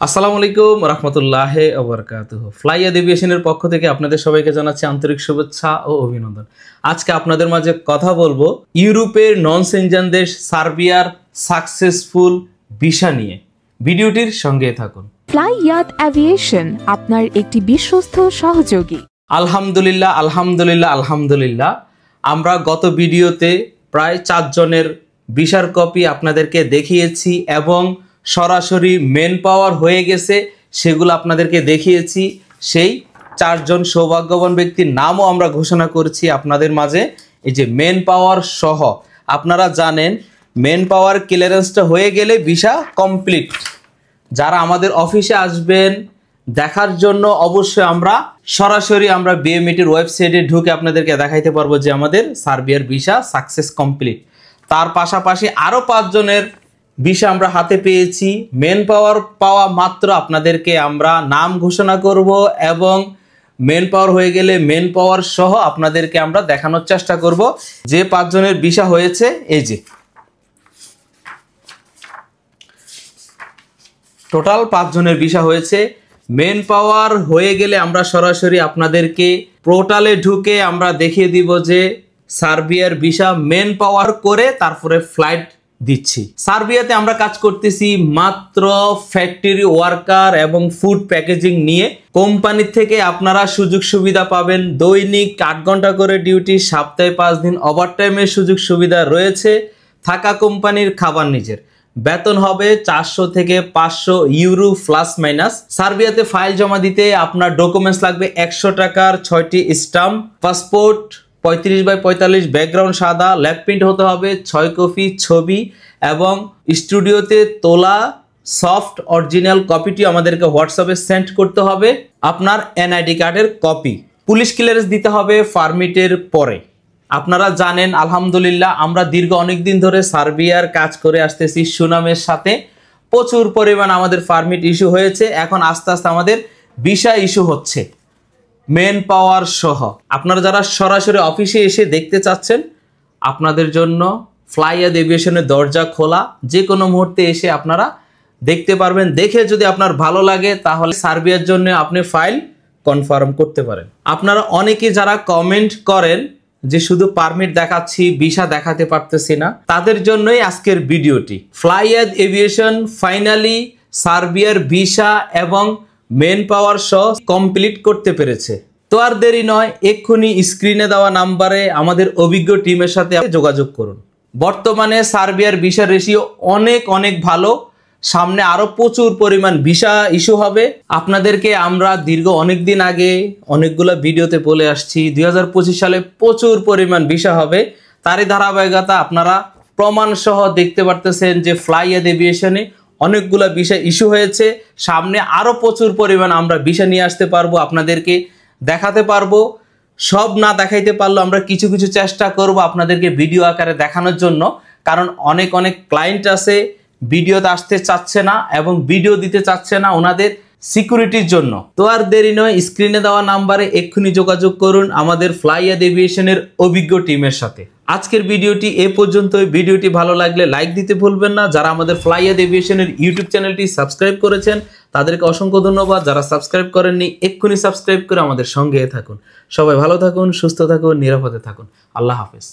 আসসালামু আলাইকুম রহমতুল্লাহি ওয়া বারাকাতুহু। ফ্লাইয়াদ এভিয়েশনের পক্ষ থেকে আপনাদের সবাইকে জানাচ্ছি আন্তরিক শুভেচ্ছা ও অভিনন্দন। আজকে আপনাদের মাঝে কথা বলবো ইউরোপের নন সেনজেন দেশ সার্বিয়ার সাকসেসফুল ভিসা নিয়ে। ভিডিওটির সঙ্গে থাকুন। ফ্লাইয়াদ এভিয়েশন আপনার একটি বিশ্বস্ত সহযোগী। আলহামদুলিল্লাহ আলহামদুলিল্লাহ আলহামদুলিল্লাহ। আমরা গত ভিডিওতে প্রায় 4 জনের ভিসার কপি আপনাদেরকে দেখিয়েছি এবং সরাসরি মেন পাওয়ার হয়ে গেছে সেগুলো আপনাদেরকে দেখিয়েছি। সেই 4 জন সৌভাগ্যবান ব্যক্তির নামও আমরা ঘোষণা করেছি আপনাদের মাঝে। এই যে মেন পাওয়ার সহ আপনারা জানেন মেন পাওয়ার ক্লিয়ারেন্সটা হয়ে গেলে ভিসা কমপ্লিট। যারা আমাদের অফিসে আসবেন দেখার জন্য অবশ্যই আমরা সরাসরি বিএমইটির ওয়েবসাইটে ঢুকে আপনাদেরকে দেখাইতে পারবো যে আমাদের সার্বিয়ার ভিসা সাকসেস কমপ্লিট। তার পাশাপাশি আরও 5 জনের ভিসা আমরা হাতে পেয়েছি। মেন পাওয়ার পাওয়া মাত্র আপনাদেরকে আমরা নাম ঘোষণা করব এবং মেন পাওয়ার হয়ে গেলে মেন পাওয়ার সহ আপনাদেরকে আমরা দেখানোর চেষ্টা করব যে 5 জনের ভিসা হয়েছে। এই যে টোটাল 5 জনের ভিসা হয়েছে। মেন পাওয়ার হয়ে গেলে আমরা সরাসরি আপনাদেরকে পোর্টালে ঢুকে আমরা দেখিয়ে দিব যে সার্বিয়ার ভিসা মেন পাওয়ার করে তারপরে ফ্লাইট দিচ্ছি। সার্বিয়াতে আমরা কাজ করতেছি মাত্র ফ্যাক্টরি ওয়ার্কার এবং ফুড প্যাকেজিং নিয়ে। কোম্পানি থেকে আপনারা সুযোগ সুবিধা পাবেন দৈনিক 8 ঘন্টা করে ডিউটি, সপ্তাহে 5 দিন ওভারটাইমের সুযোগ সুবিধা রয়েছে। থাকা কোম্পানির, খাবার নিজের। বেতন হবে 400 থেকে 500 ইউরো প্লাস মাইনাস। সার্বিয়াতে ফাইল জমা দিতে আপনার ডকুমেন্টস লাগবে 100 টাকার 6টি স্টাম্প, পাসপোর্ট 35x45, ব্যাকগ্রাউন্ড সাদা, ল্যাব প্রিন্ট হতে হবে 6 কপি ছবি এবং স্টুডিওতে তোলা সফট অরিজিনাল কপিটি আমাদেরকে হোয়াটসঅ্যাপে সেন্ড করতে হবে। আপনার এনআইডি কার্ডের কপি। পুলিশ ক্লিয়ারেন্স দিতে হবে পারমিটের পরে। আপনারা জানেন আলহামদুলিল্লাহ আমরা দীর্ঘ অনেক দিন ধরে সার্বিয়ার কাজ করে আসতেছি সুনামের সাথে। প্রচুর পরিমাণ আমাদের পারমিট ইস্যু হয়েছে। এখন আস্তে আস্তে আমাদের ভিসা ইস্যু হচ্ছে মেন পাওয়ার সহ। আপনারা যারা সরাসরি অফিসে এসে দেখতে চাচ্ছেন আপনাদের জন্য ফ্লাইয়াদ এভিয়েশনের দরজা খোলা। যে কোনো মুহূর্তে এসে আপনারা দেখতে পারবেন। দেখে যদি আপনার ভালো লাগে তাহলে সার্বিয়ার জন্য আপনি ফাইল কনফার্ম করতে পারেন। আপনারা অনেকে যারা কমেন্ট করেন যে শুধু পারমিট দেখাচ্ছি ভিসা দেখাতে পারতেছি না, তাদের জন্যই আজকের ভিডিওটি। ফ্লাইয়াদ এভিয়েশন ফাইনালি সার্বিয়ার ভিসা এবং মেন পাওয়ার সহ কমপ্লিট করতে পেরেছে। তো আর দেরি নয়, এক্ষুনি স্ক্রিনে দেওয়া নাম্বারে আমাদের অভিজ্ঞ টিমের সাথে যোগাযোগ করুন। বর্তমানে সার্বিয়ার ভিসা রেশিও অনেক ভালো। সামনে আরো প্রচুর পরিমাণ ভিসা ইস্যু হবে। আপনাদেরকে আমরা দীর্ঘ অনেক দিন আগে অনেকগুলো ভিডিওতে বলে আসছি 2025 সালে প্রচুর পরিমাণ ভিসা হবে। তারই ধারাবাহিকতা আপনারা প্রমাণ সহ দেখতে পারতেছেন যে ফ্লাইয়াদ এভিয়েশনে অনেকগুলো ভিসা ইস্যু হয়েছে। সামনে আরো প্রচুর পরিমাণ আমরা ভিসা নিয়ে আসতে পারবো, আপনাদেরকে দেখাতে পারবো। সব না দেখাইতে পারলেও আমরা কিছু কিছু চেষ্টা করব আপনাদেরকে ভিডিও আকারে দেখানোর জন্য। কারণ অনেক ক্লায়েন্ট আছে ভিডিওতে আসতে চাচ্ছে না এবং ভিডিও দিতে চাচ্ছে না ওনাদের সিকিউরিটির জন্য। তো আর দেরি নয়, স্ক্রিনে দেওয়া নাম্বারে এক্ষুনি যোগাযোগ করুন আমাদের ফ্লাইয়াদ এভিয়েশনের অভিজ্ঞ টিমের সাথে। আজকের ভিডিওটি এ পর্যন্তই। ভিডিওটি ভালো লাগলে লাইক দিতে ভুলবেন না। যারা আমাদের ফ্লাইয়াদ এভিয়েশনের ইউটিউব চ্যানেলটি সাবস্ক্রাইব করেছেন তাদেরকে অসংখ্য ধন্যবাদ। যারা সাবস্ক্রাইব করেননি এক্ষুনি সাবস্ক্রাইব করে আমাদের সঙ্গে থাকুন। সবাই ভালো থাকুন, সুস্থ থাকুন, নিরাপদে থাকুন। আল্লাহ হাফেজ।